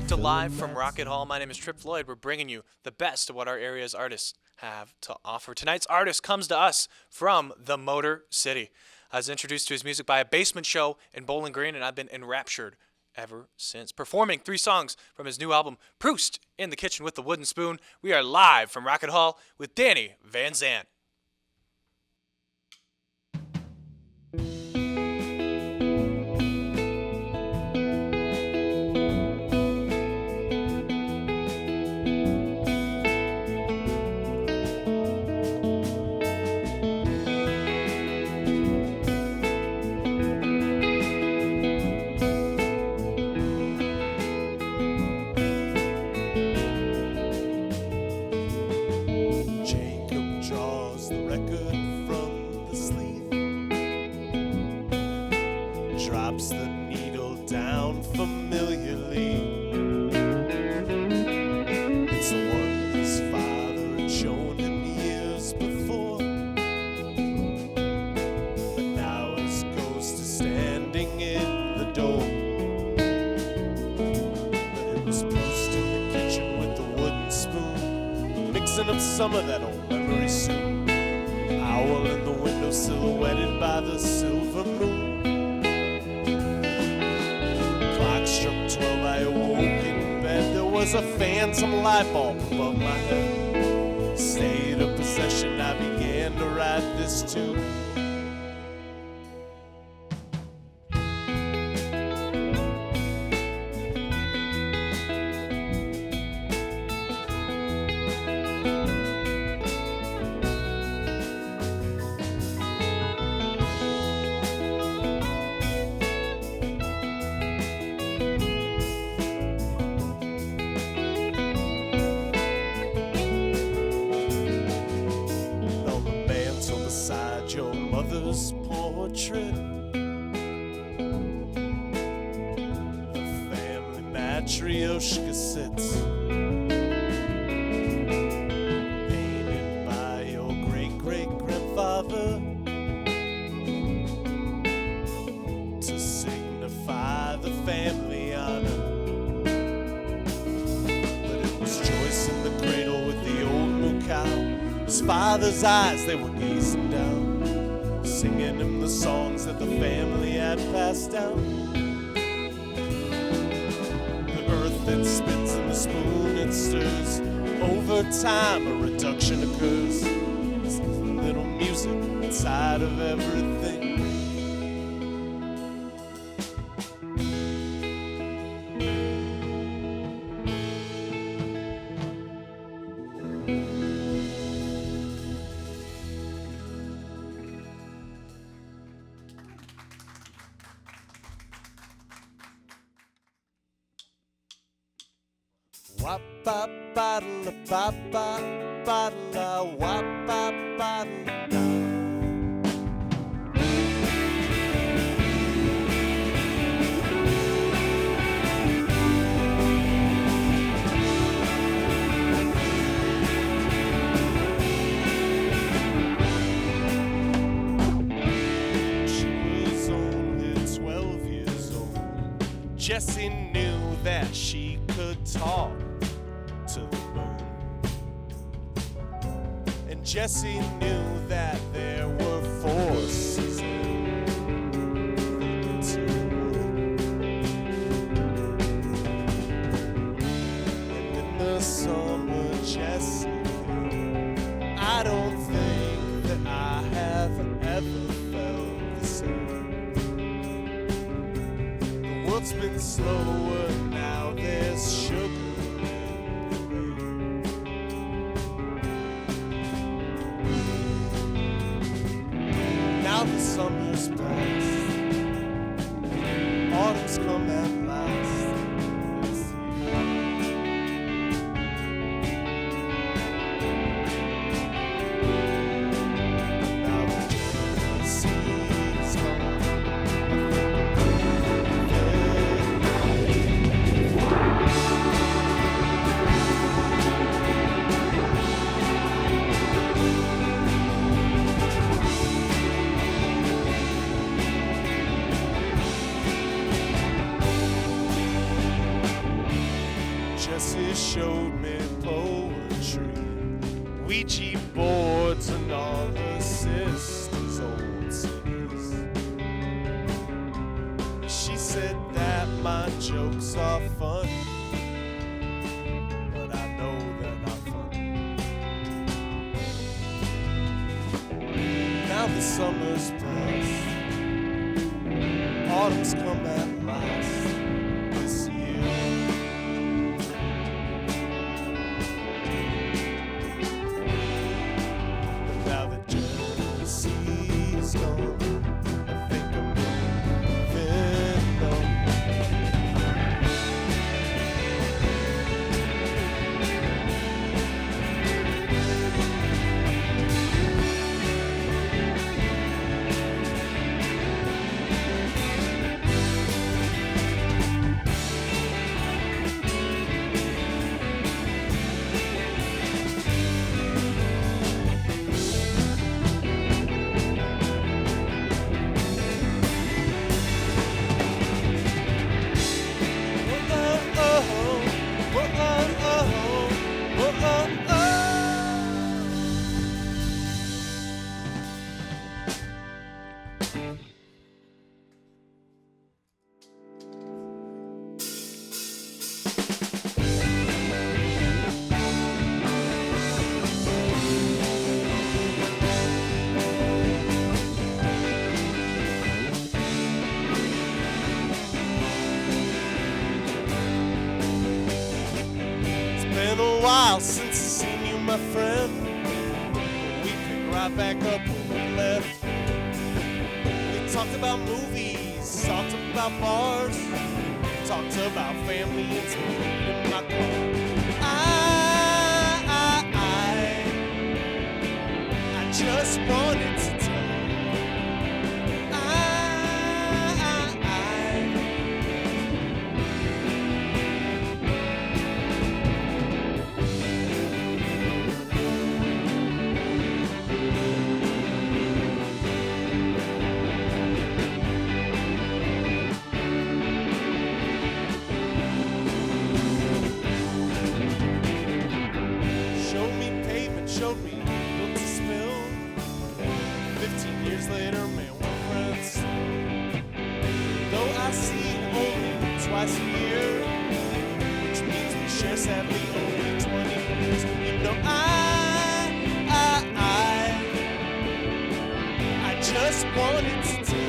to Live from Rocket Hall. My name is Trip Floyd. We're bringing you the best of what our area's artists have to offer. Tonight's artist comes to us from the Motor City. I was introduced to his music by a basement show in Bowling Green, and I've been enraptured ever since. Performing 3 songs from his new album, Proust, in the Kitchen with the Wooden Spoon, we are live from Rocket Hall with Danny VanZandt. Some of that old memory soon. Owl in the window silhouetted by the silver moon. Clock struck 12, I awoke in bed. There was a phantom light bulb above my head. State of possession, I began to write this tune. Matryoshka sits, painted by your great-great-grandfather to signify the family honor. But it was Joyce in the cradle with the old moo cow. His father's eyes, they were gazing down, singing him the songs that the family had passed down. That spins in the spoon, it stirs. Over time, a reduction occurs. There's little music inside of everything. Wop bop bottle bop bop bottle wop bop bottle da. She was only 12 years old. Jessie knew that she could talk to the moon, and Jessie knew that there were forces in the wood. And in the summer, Jessie knew, I don't think that I have ever felt the same. The world's been slower, now there's sugar. Now the summer's past, autumn's come at last. Now the seeds come. showed me poetry, Ouija boards, and all her sister's old cities. She said that my jokes are funny, but I know they're not funny. Now the summer's past, autumn's come at last this year. But now that Jesse's gone, I think I'm moving on. Since I seen you, my friend, we picked right back up where we left. We talked about movies, talked about bars, talked about family and some weed in my car. I just wanted to tell you. Showed me what to spill. 15 years later, man, we're friends. Though I see you only twice a year, which means we share sadly only 20 years. You know I just wanted to tell you.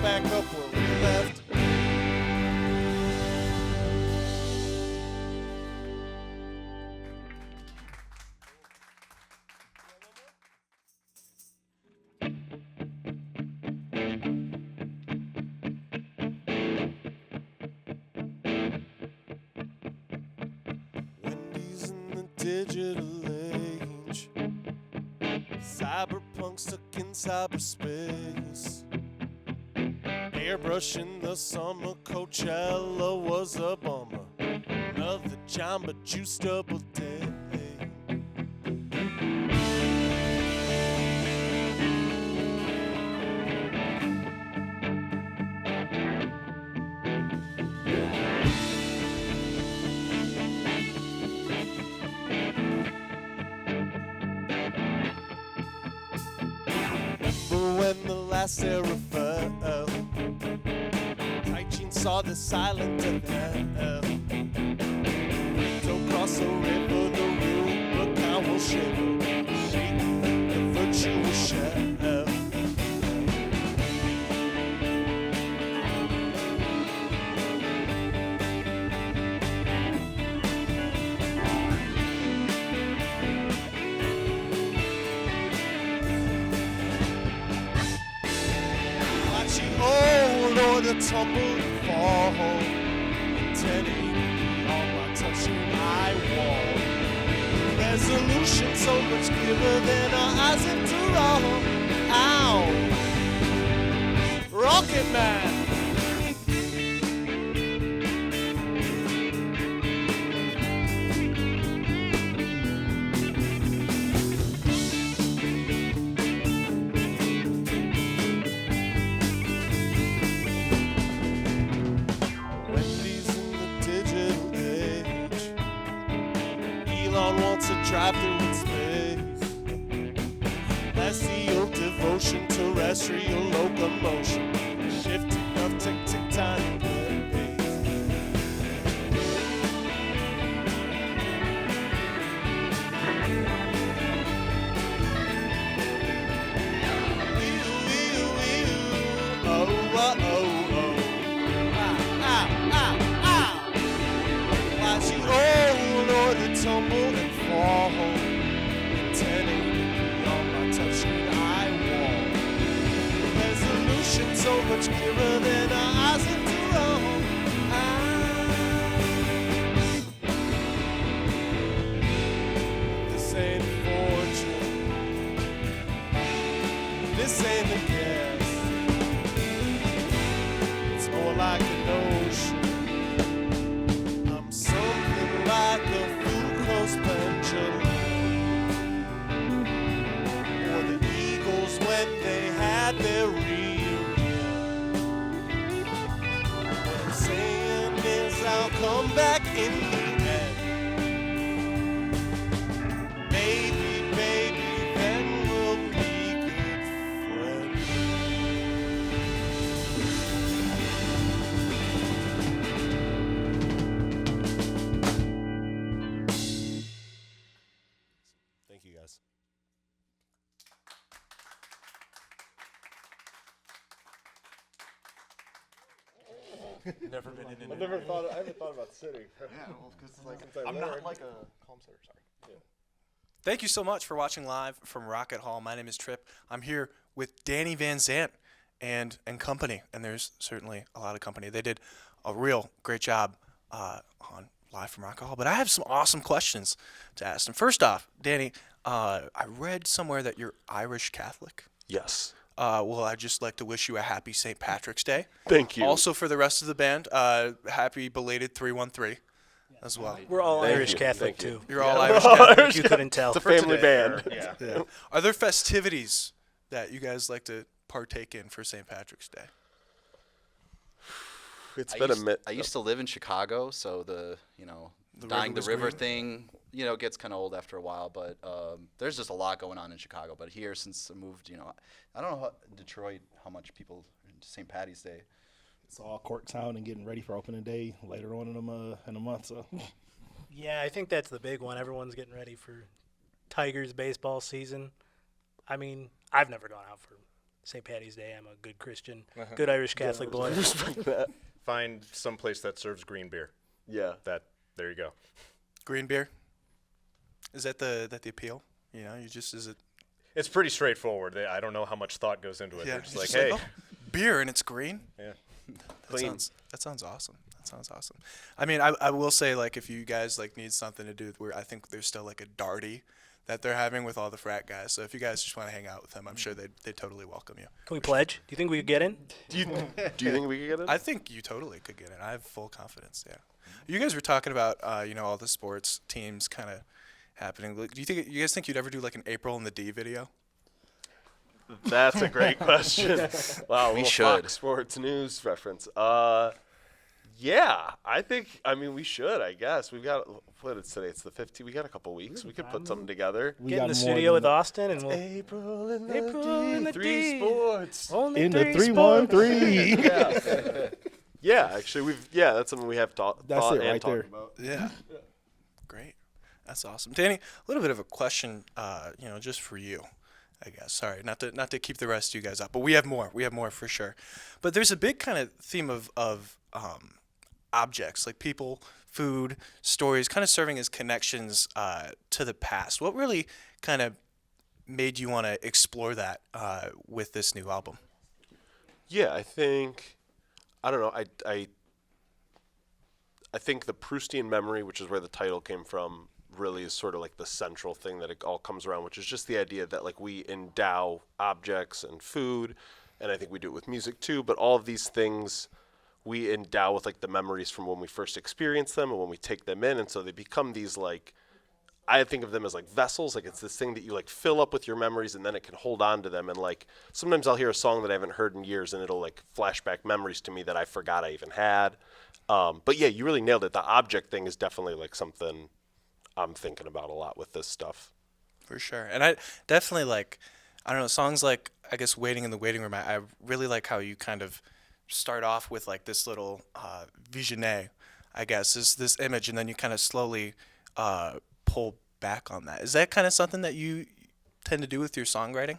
Back up where we left. Wendy's in the digital age. Cyberpunk stuck in cyberspace. Airbrushing the summer, Coachella was a bummer. Another Jamba Juice double day. past Serapha. Taichin saw the silent death. Don't cross the river, the real account will shiver. Shake the virtue will share. To tumble and fall, intending on my touching eye wall. Resolution so much clearer than our eyes into roll. Ow! Rocket Man! Drive through space. Celestial devotion, terrestrial locomotion, shifting of tick-tick tiny pace. Oh, oh, oh, oh. Ah, ah, ah, ah. Watch you, oh, Lord, to tumble and fall, intending on my touching eye wall. Resolution so much clearer than our eyes into roll. This ain't fortune. This ain't the guess. It's more like an ocean. I'm something like a Foucault's pendulum, or the Eagles when they had their reunion. What I'm saying is I'll come back in the end. Maybe, baby, then we'll be good friends. Thank you, guys. Never been in an I haven't thought about sitting. Yeah, well, because like Since I I'm not learned. like a calm sitter. Sorry. Thank you so much for watching live from Rocket Hall. My name is Trip. I'm here with Danny VanZandt and company, and there's certainly a lot of company. They did a real great job on live from Rocket Hall, but I have some awesome questions to ask. And first off, Danny, I read somewhere that you're Irish Catholic. Yes. Well, I'd just like to wish you a happy St. Patrick's Day. Thank you. Also, for the rest of the band, happy belated 313 as well. We're all Thank Irish you, Catholic, thank you. too. You're all Irish Catholic. If you couldn't tell. It's a family band. Yeah. Are there festivities that you guys like to partake in for St. Patrick's Day? It's been a minute. I used to live in Chicago, so the The dyeing the was river green? thing gets kind of old after a while. But there's just a lot going on in Chicago. But here, since I moved, I don't know how Detroit how much people St. Patty's Day. It's all cork town and getting ready for opening day later on in a month. So Yeah, I think that's the big one. Everyone's getting ready for Tigers baseball season. I mean, I've never gone out for St. Patty's Day. I'm a good Christian, good Irish Catholic boy. Find some place that serves green beer. Yeah. There you go. Green beer? Is that the appeal? Is it? It's pretty straightforward. I don't know how much thought goes into it. They're just it's like, just hey, oh, beer and it's green? yeah. Clean. That sounds awesome. That sounds awesome. I mean, I will say, like, if you guys need something to do, I think there's still like a darty that they're having with all the frat guys. So if you guys just want to hang out with them, I'm sure they totally welcome you. Can we pledge? Do you think we could get in? Do you think we could get it? I think you totally could get in. I have full confidence. Yeah. You guys were talking about all the sports teams kind of happening. Do you guys think you'd ever do like an April in the D video? That's a great question. Wow, We little should. Fox Sports News reference. Yeah, I mean, we should, I guess. We've got, what is today? It's the 15th. We got a couple weeks. We could put something together. Get in the studio with Austin and we'll April in the three D. sports. only in the 3-1-3. 3-1-3. Yeah, actually, that's something we have thought That's it and right talked there. about. Yeah. Great. That's awesome. Danny, a little bit of a question, just for you, I guess. Sorry, not to keep the rest of you guys up, but we have more. We have more for sure. But there's a big kind of theme of objects, like people, food, stories, kind of serving as connections to the past. What really kind of made you want to explore that with this new album? Yeah, I think, I don't know, I think the Proustian memory, which is where the title came from, really is sort of like the central thing that it all comes around, which is just the idea that like we endow objects and food, and I think we do it with music too, but all of these things we endow with like the memories from when we first experience them and when we take them in, and so they become these like, I think of them as like vessels, like it's this thing that you like fill up with your memories and then it can hold on to them, and like sometimes I'll hear a song that I haven't heard in years and it'll like flashback memories to me that I forgot I even had. But yeah, you really nailed it. The object thing is definitely like something I'm thinking about a lot with this stuff. For sure. And I definitely like, I don't know, songs like, I guess, Waiting in the Waiting Room. I really like how you kind of start off with like this little visionnaire, I guess, this image, and then you kind of slowly pull back on that. Is that kind of something that you tend to do with your songwriting?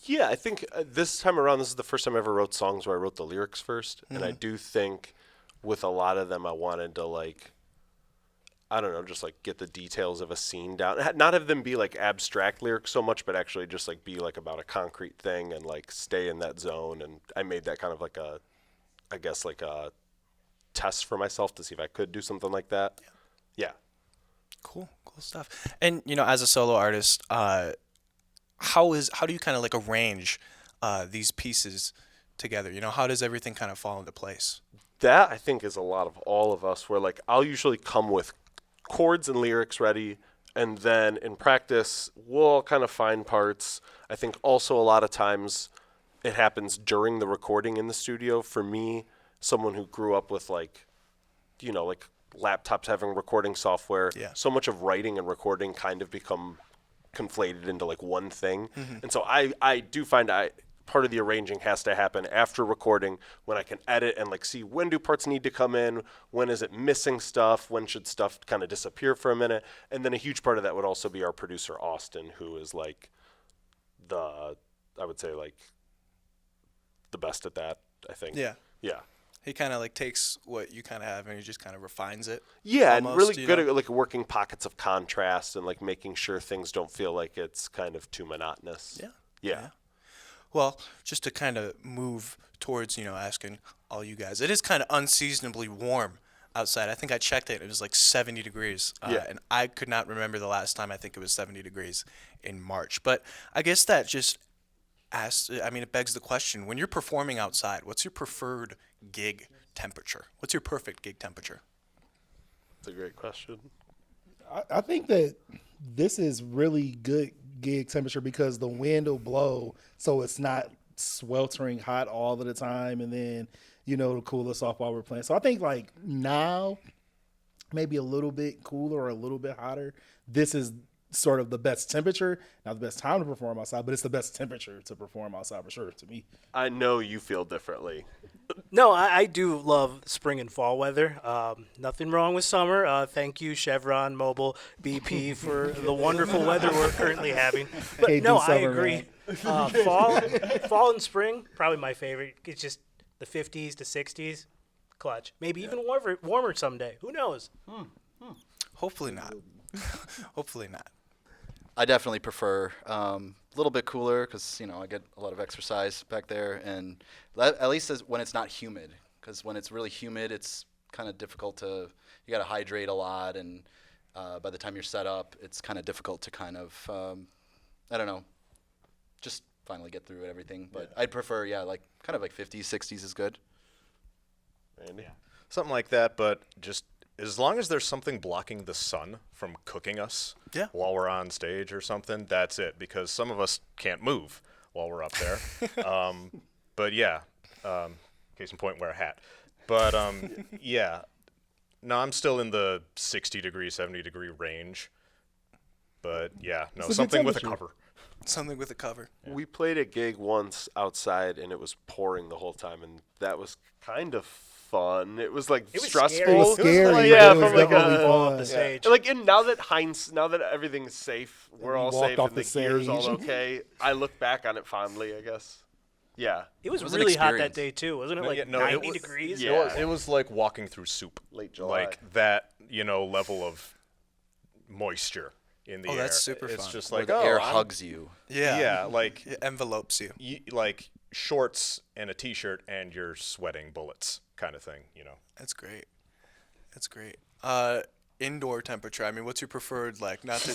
Yeah, I think this time around, this is the first time I ever wrote songs where I wrote the lyrics first. And I do think with a lot of them, I wanted to like, I don't know, just like get the details of a scene down. Not have them be like abstract lyrics so much, but actually just like be like about a concrete thing and like stay in that zone. And I made that kind of like a, I guess like a test for myself to see if I could do something like that. Yeah. Cool stuff. And as a solo artist, how do you kind of like arrange these pieces together? How does everything kind of fall into place? That I think is a lot of all of us, where like I'll usually come with chords and lyrics ready, and then in practice we'll kind of find parts. I think also a lot of times it happens during the recording in the studio. For me, someone who grew up with like laptops having recording software, so much of writing and recording kind of become conflated into like one thing. And so I do find part of the arranging has to happen after recording, when I can edit and like see when do parts need to come in, when is it missing stuff, when should stuff kind of disappear for a minute. And then a huge part of that would also be our producer Austin, who is like I would say like the best at that, I think. Yeah. He kind of like takes what you kind of have and he just kind of refines it. Yeah, almost, and really good at like working pockets of contrast and like making sure things don't feel like it's kind of too monotonous. Yeah. Well, just to kind of move towards, asking all you guys, it is kind of unseasonably warm outside. I think I checked it. It was like 70 degrees. And I could not remember the last time I think it was 70 degrees in March. But I guess that just it begs the question, when you're performing outside, what's your preferred gig temperature? What's your perfect gig temperature? That's a great question. I think that this is really good gig temperature because the wind will blow, so it's not sweltering hot all of the time, and then to cool us off while we're playing. So I think like now, maybe a little bit cooler or a little bit hotter. This is sort of the best temperature, not the best time to perform outside, but it's the best temperature to perform outside for sure to me. I know you feel differently. No, I do love spring and fall weather. Nothing wrong with summer. Thank you, Chevron, Mobil, BP, for the wonderful weather we're currently having. But no, I agree. Fall and spring, probably my favorite. It's just the 50s to 60s, clutch. Maybe even warmer someday. Who knows? Hopefully not. Hopefully not. I definitely prefer a little bit cooler because, I get a lot of exercise back there. And at least when it's not humid, because when it's really humid, it's kind of difficult you got to hydrate a lot. And by the time you're set up, it's kind of difficult to kind of, just finally get through everything. But I'd prefer, like kind of like 50s, 60s is good. Randy? Something like that, but just as long as there's something blocking the sun from cooking us while we're on stage or something, that's it. Because some of us can't move while we're up there. But case in point, wear a hat. But yeah, no, I'm still in the 60-degree, 70-degree range. But yeah, no, It's a good something with a temperature. cover. Something with a cover. We played a gig once outside, and it was pouring the whole time, and that was kind of fun. It was like was stressful. scary. It was scary, like, but yeah, it was from like definitely a fun. The stage. like. And now that everything's safe, we're we all walked safe, off and the the gear's all stage. okay. I look back on it fondly, I guess. Yeah, It was It was an really hot that experience. day too, wasn't it? No, Like yeah, no, 90 it was- degrees. yeah. It was like walking through soup. Late July. Like that, level of moisture in the Oh, air. that's super It's fun. just Where like, the air I'm- hugs you. Yeah, like It envelopes you. like shorts and a t-shirt and you're sweating bullets kind of thing, That's great. That's great. Indoor temperature. I mean, what's your preferred, like, not to...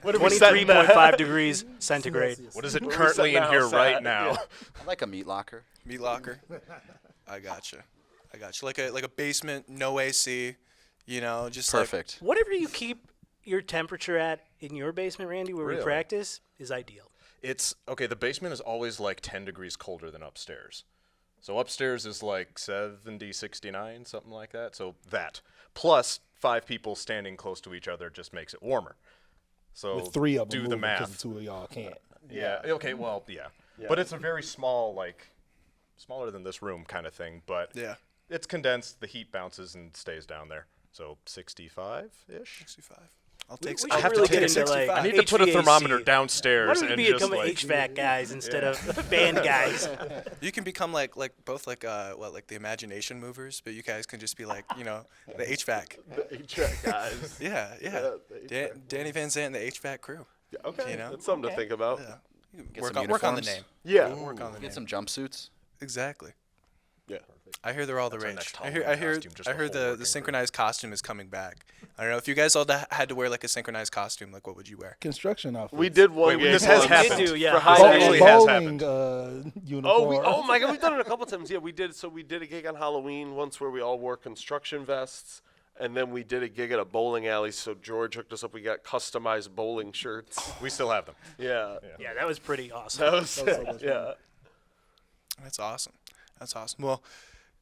what are we setting that? 23.5 degrees centigrade. What is it Where we currently setting in the here house right at? now? Yeah. I like a meat locker. Meat locker. I gotcha. Like a basement, no AC, just Perfect. Whatever you keep your temperature at in your basement, Randy, where we Really? practice, is ideal. It's okay. The basement is always like 10 degrees colder than upstairs. So upstairs is like 70, 69, something like that. So that plus 5 people standing close to each other just makes it warmer. So With 3 of them do the moving 'cause math. the 2 of y'all can't. Yeah. Okay. Well, yeah. But it's a very small, like smaller than this room kind of thing. But Yeah. it's condensed. The heat bounces and stays down there. So 65-ish. 65. I'll take. We I'll should have really to take get a into, like, 65. I need to put a HVAC. thermometer Why downstairs don't and we just become like HVAC guys instead of band guys? You can become like both like the imagination movers, but you guys can just be like the HVAC. The HVAC guys. Yeah. the HVAC. Danny VanZandt and the HVAC crew. Okay, You know? that's something to think about. Yeah. You can Get Work some on the uniforms. name. Yeah. Work on the name. Get some jumpsuits. Exactly. Yeah. I hear they're all the That's our rage. next I hear Halloween costume, just I a heard whole the working synchronized costume is coming back. I don't know if you guys all had to wear like a synchronized costume. Like, what would you wear? Construction outfits. We did one Wait, gig this has once happened. We do, yeah. for This high Bow- actually school. has bowling uniform. Oh my God, we've done it a couple times. Yeah, we did. So we did a gig on Halloween once where we all wore construction vests, and then we did a gig at a bowling alley. So George hooked us up. We got customized bowling shirts. we still have them. Yeah, Yeah, that was pretty awesome. that was yeah. That's awesome. That's awesome. Well,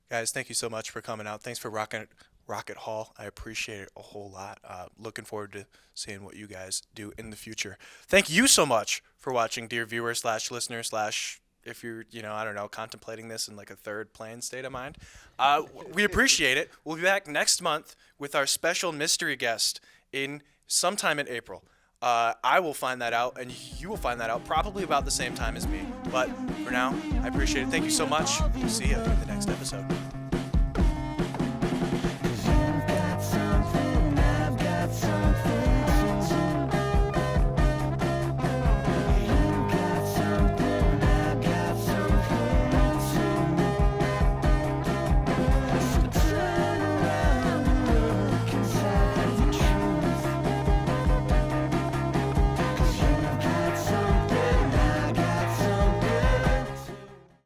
guys, thank you so much for coming out. Thanks for rocking Rocket Hall. I appreciate it a whole lot. Looking forward to seeing what you guys do in the future. Thank you so much for watching, dear viewer / listener / if you're, I don't know, contemplating this in like a third plane state of mind. We appreciate it. We'll be back next month with our special mystery guest in sometime in April. I will find that out, and you will find that out probably about the same time as me. But for now, I appreciate it. Thank you so much. We'll see you in the next episode.